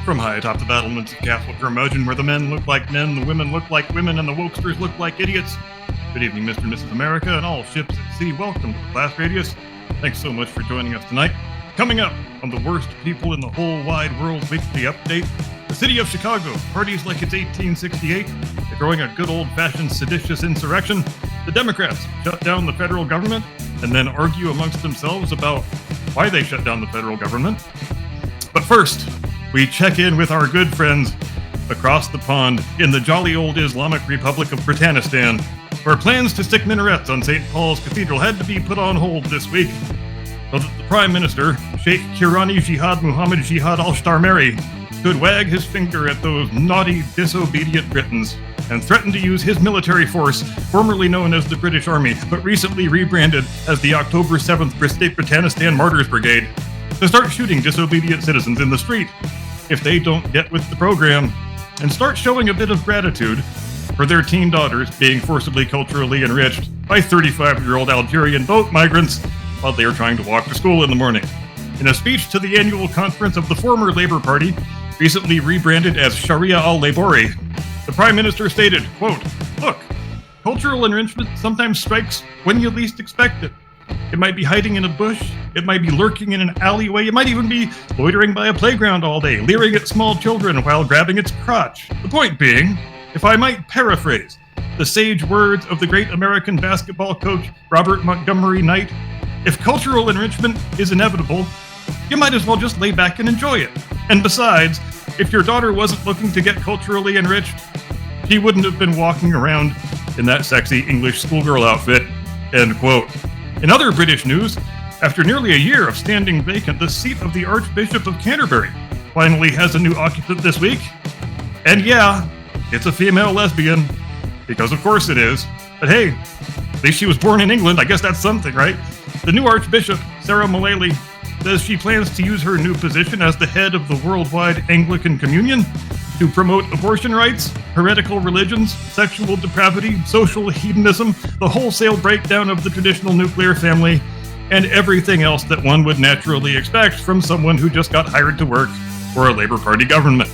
From high atop the battlements of castle curmudgeon, where the men look like men, the women look like women, and the wokesters look like idiots. Good evening, Mr. and Mrs. America, and all ships at sea. Welcome to the Blast Radius. Thanks so much for joining us tonight. Coming up on the worst people in the whole wide world weekly update, the city of Chicago parties like it's 1868. They're growing a good old-fashioned seditious insurrection. The Democrats shut down the federal government and then argue amongst themselves about why they shut down the federal government. But first, we check in with our good friends across the pond in the jolly old Islamic Republic of Britannistan, where plans to stick minarets on St. Paul's Cathedral had to be put on hold this week, so that the Prime Minister, Sheikh Kirani Jihad Muhammad Jihad al-Starmer, could wag his finger at those naughty, disobedient Britons and threaten to use his military force, formerly known as the British Army, but recently rebranded as the October 7th Britannistan Martyrs Brigade, to start shooting disobedient citizens in the street if they don't get with the program, and start showing a bit of gratitude for their teen daughters being forcibly culturally enriched by 35-year-old Algerian boat migrants while they are trying to walk to school in the morning. In a speech to the annual conference of the former Labour Party, recently rebranded as Sharia al-Labouri, the Prime Minister stated, quote, "Look, cultural enrichment sometimes strikes when you least expect it. It might be hiding in a bush, it might be lurking in an alleyway, it might even be loitering by a playground all day, leering at small children while grabbing its crotch. The point being, if I might paraphrase the sage words of the great American basketball coach Robert Montgomery Knight, if cultural enrichment is inevitable, you might as well just lay back and enjoy it. And besides, if your daughter wasn't looking to get culturally enriched, she wouldn't have been walking around in that sexy English schoolgirl outfit." End quote. In other British news, after nearly a year of standing vacant, the seat of the Archbishop of Canterbury finally has a new occupant this week. And yeah, it's a female lesbian, because of course it is. But hey, at least she was born in England, I guess that's something, right? The new Archbishop, Sarah Mullally, says she plans to use her new position as the head of the worldwide Anglican Communion to promote abortion rights, heretical religions, sexual depravity, social hedonism, the wholesale breakdown of the traditional nuclear family, and everything else that one would naturally expect from someone who just got hired to work for a Labour Party government.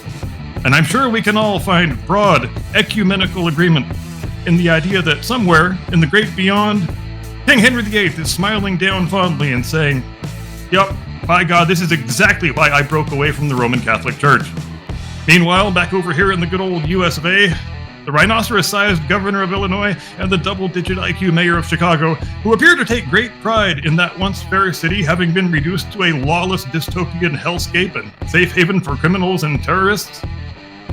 And I'm sure we can all find broad ecumenical agreement in the idea that somewhere in the great beyond, King Henry VIII is smiling down fondly and saying, "Yep, by God, this is exactly why I broke away from the Roman Catholic Church." Meanwhile, back over here in the good old US of A, the rhinoceros-sized governor of Illinois and the double-digit IQ mayor of Chicago, who appear to take great pride in that once fair city having been reduced to a lawless dystopian hellscape and safe haven for criminals and terrorists,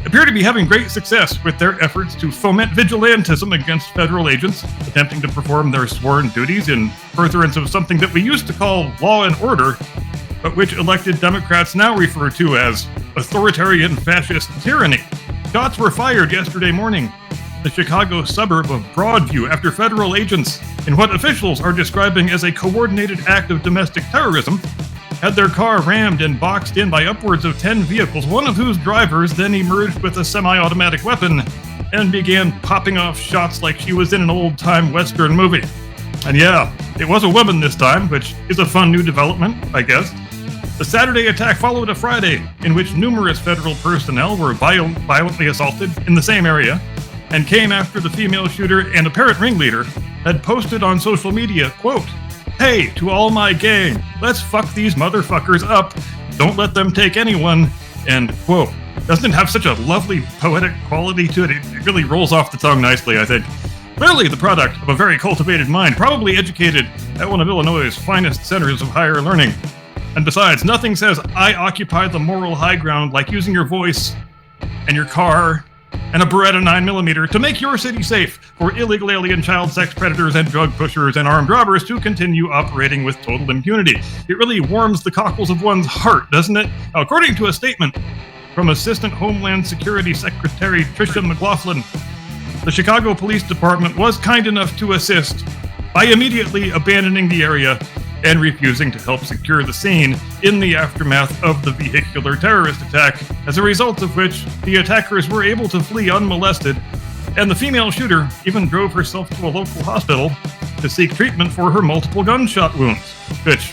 appear to be having great success with their efforts to foment vigilantism against federal agents attempting to perform their sworn duties in furtherance of something that we used to call law and order, but which elected Democrats now refer to as authoritarian fascist tyranny. Shots were fired yesterday morning in the Chicago suburb of Broadview after federal agents, in what officials are describing as a coordinated act of domestic terrorism, had their car rammed and boxed in by upwards of 10 vehicles, one of whose drivers then emerged with a semi-automatic weapon and began popping off shots like she was in an old-time Western movie. And yeah, it was a woman this time, which is a fun new development, I guess. The Saturday attack followed a Friday in which numerous federal personnel were violently assaulted in the same area, and came after the female shooter and apparent ringleader had posted on social media, quote, "Hey, to all my gang, let's fuck these motherfuckers up. Don't let them take anyone," end quote. Doesn't it have such a lovely poetic quality to it? It really rolls off the tongue nicely, I think. Clearly the product of a very cultivated mind, probably educated at one of Illinois' finest centers of higher learning. And besides, nothing says I occupy the moral high ground like using your voice and your car and a Beretta 9mm to make your city safe for illegal alien child sex predators and drug pushers and armed robbers to continue operating with total impunity. It really warms the cockles of one's heart, doesn't it? Now, according to a statement from Assistant Homeland Security Secretary Tricia McLaughlin, the Chicago Police Department was kind enough to assist by immediately abandoning the area and refusing to help secure the scene in the aftermath of the vehicular terrorist attack, as a result of which the attackers were able to flee unmolested, and the female shooter even drove herself to a local hospital to seek treatment for her multiple gunshot wounds, which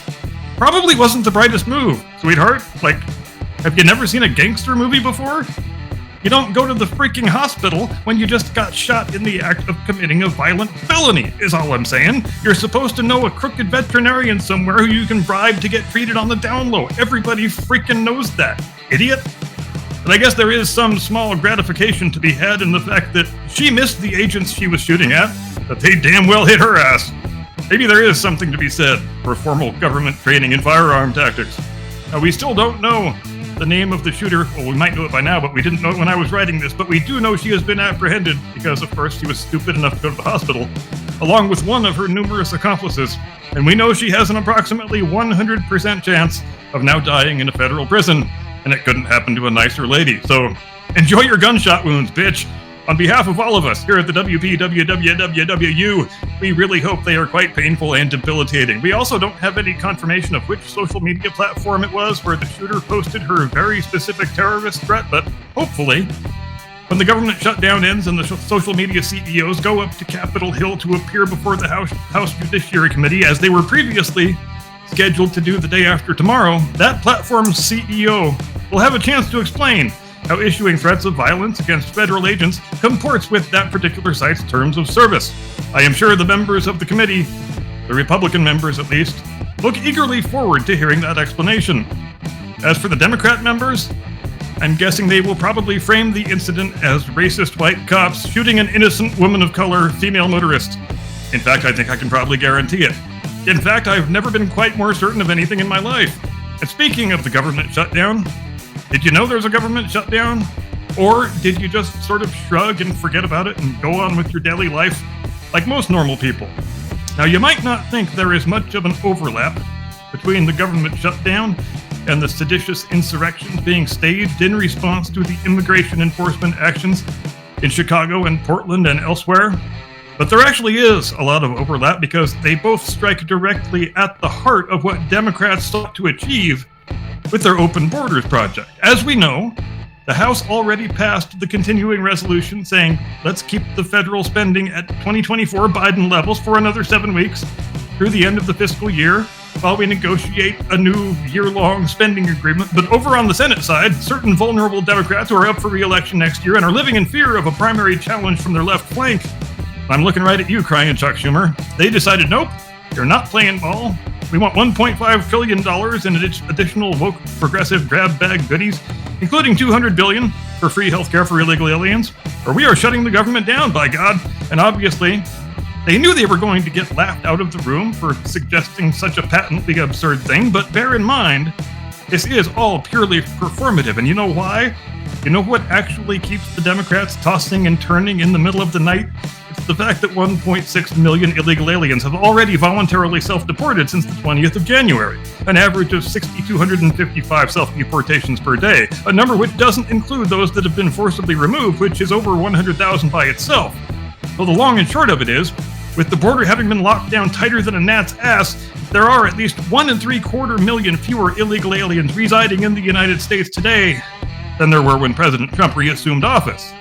probably wasn't the brightest move, sweetheart. Like, Have you never seen a gangster movie before? You don't go to the freaking hospital when you just got shot in the act of committing a violent felony, is all I'm saying. You're supposed to know a crooked veterinarian somewhere who you can bribe to get treated on the down low. Everybody freaking knows that, idiot. But I guess there is some small gratification to be had in the fact that she missed the agents she was shooting at, but they damn well hit her ass. Maybe there is something to be said for formal government training in firearm tactics. Now, we still don't know the name of the shooter. Well, we might know it by now, but we didn't know it when I was writing this. But we do know she has been apprehended because, of course, she was stupid enough to go to the hospital, along with one of her numerous accomplices. And we know she has an approximately 100% chance of now dying in a federal prison. And it couldn't happen to a nicer lady. So enjoy your gunshot wounds, bitch. On behalf of all of us here at the WPWWWWU, we really hope they are quite painful and debilitating. We also don't have any confirmation of which social media platform it was where the shooter posted her very specific terrorist threat, but hopefully, when the government shutdown ends and the social media CEOs go up to Capitol Hill to appear before the House Judiciary Committee, as they were previously scheduled to do the day after tomorrow, that platform's CEO will have a chance to explain how issuing threats of violence against federal agents comports with that particular site's terms of service. I am sure the members of the committee, the Republican members at least, look eagerly forward to hearing that explanation. As for the Democrat members, I'm guessing they will probably frame the incident as racist white cops shooting an innocent woman of color female motorist. In fact, I think I can probably guarantee it. In fact, I've never been quite more certain of anything in my life. And speaking of the government shutdown, did you know there's a government shutdown? Or did you just sort of shrug and forget about it and go on with your daily life like most normal people? Now, you might not think there is much of an overlap between the government shutdown and the seditious insurrections being staged in response to the immigration enforcement actions in Chicago and Portland and elsewhere. But there actually is a lot of overlap because they both strike directly at the heart of what Democrats sought to achieve with their Open Borders project. As we know, the House already passed the continuing resolution saying, let's keep the federal spending at 2024 Biden levels for another 7 weeks through the end of the fiscal year while we negotiate a new year-long spending agreement. But over on the Senate side, certain vulnerable Democrats who are up for re-election next year and are living in fear of a primary challenge from their left flank, I'm looking right at you, Cryin, Chuck Schumer. They decided, nope, you're not playing ball. We want $1.5 trillion in additional woke progressive grab bag goodies, including $200 billion for free healthcare for illegal aliens, or we are shutting the government down, by God. And obviously, they knew they were going to get laughed out of the room for suggesting such a patently absurd thing, but bear in mind, this is all purely performative. And you know why? You know what actually keeps the Democrats tossing and turning in the middle of the night? It's the fact that 1.6 million illegal aliens have already voluntarily self-deported since the 20th of January, an average of 6,255 self-deportations per day, a number which doesn't include those that have been forcibly removed, which is over 100,000 by itself. So the long and short of it is, with the border having been locked down tighter than a gnat's ass, there are at least 1.75 million fewer illegal aliens residing in the United States today than there were when President Trump reassumed office.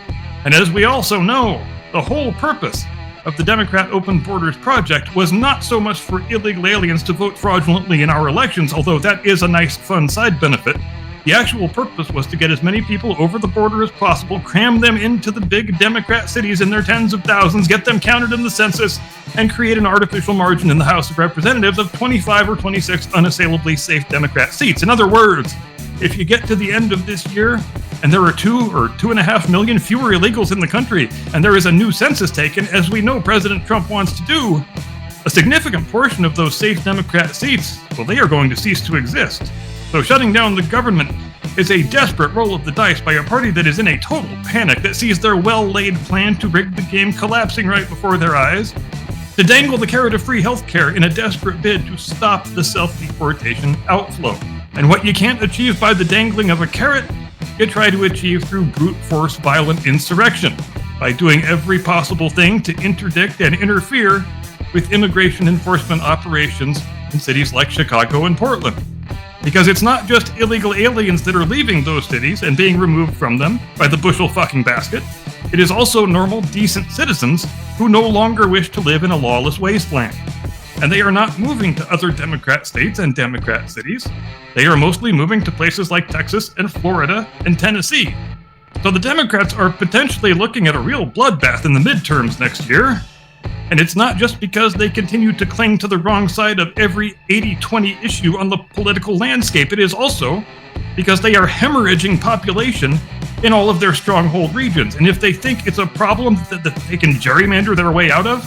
And as we also know, the whole purpose of the Democrat Open Borders project was not so much for illegal aliens to vote fraudulently in our elections, although that is a nice, fun side benefit. The actual purpose was to get as many people over the border as possible, cram them into the big Democrat cities in their tens of thousands, get them counted in the census, and create an artificial margin in the House of Representatives of 25 or 26 unassailably safe Democrat seats. In other words, if you get to the end of this year and there are 2 or 2.5 million fewer illegals in the country, and there is a new census taken, as we know President Trump wants to do, a significant portion of those safe Democrat seats, well, they are going to cease to exist. So shutting down the government is a desperate roll of the dice by a party that is in a total panic, that sees their well-laid plan to rig the game collapsing right before their eyes, to dangle the carrot of free healthcare in a desperate bid to stop the self-deportation outflow. And what you can't achieve by the dangling of a carrot, you try to achieve through brute force violent insurrection, by doing every possible thing to interdict and interfere with immigration enforcement operations in cities like Chicago and Portland. Because it's not just illegal aliens that are leaving those cities and being removed from them by the bushel fucking basket. It is also normal, decent citizens who no longer wish to live in a lawless wasteland. and they are not moving to other Democrat states and Democrat cities. They are mostly moving to places like Texas and Florida and Tennessee. So the Democrats are potentially looking at a real bloodbath in the midterms next year. And it's not just because they continue to cling to the wrong side of every 80-20 issue on the political landscape. It is also because they are hemorrhaging population in all of their stronghold regions. And if they think it's a problem that they can gerrymander their way out of,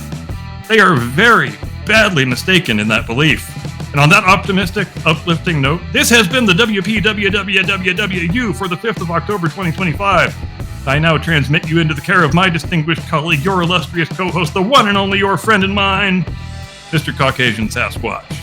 they are very badly mistaken in that belief. And on that optimistic, uplifting note, this has been the WPWWWWU for the 5th of October 2025. I now transmit you into the care of my distinguished colleague, your illustrious co-host, the one and only your friend and mine, Mr. Caucasian Sasquatch.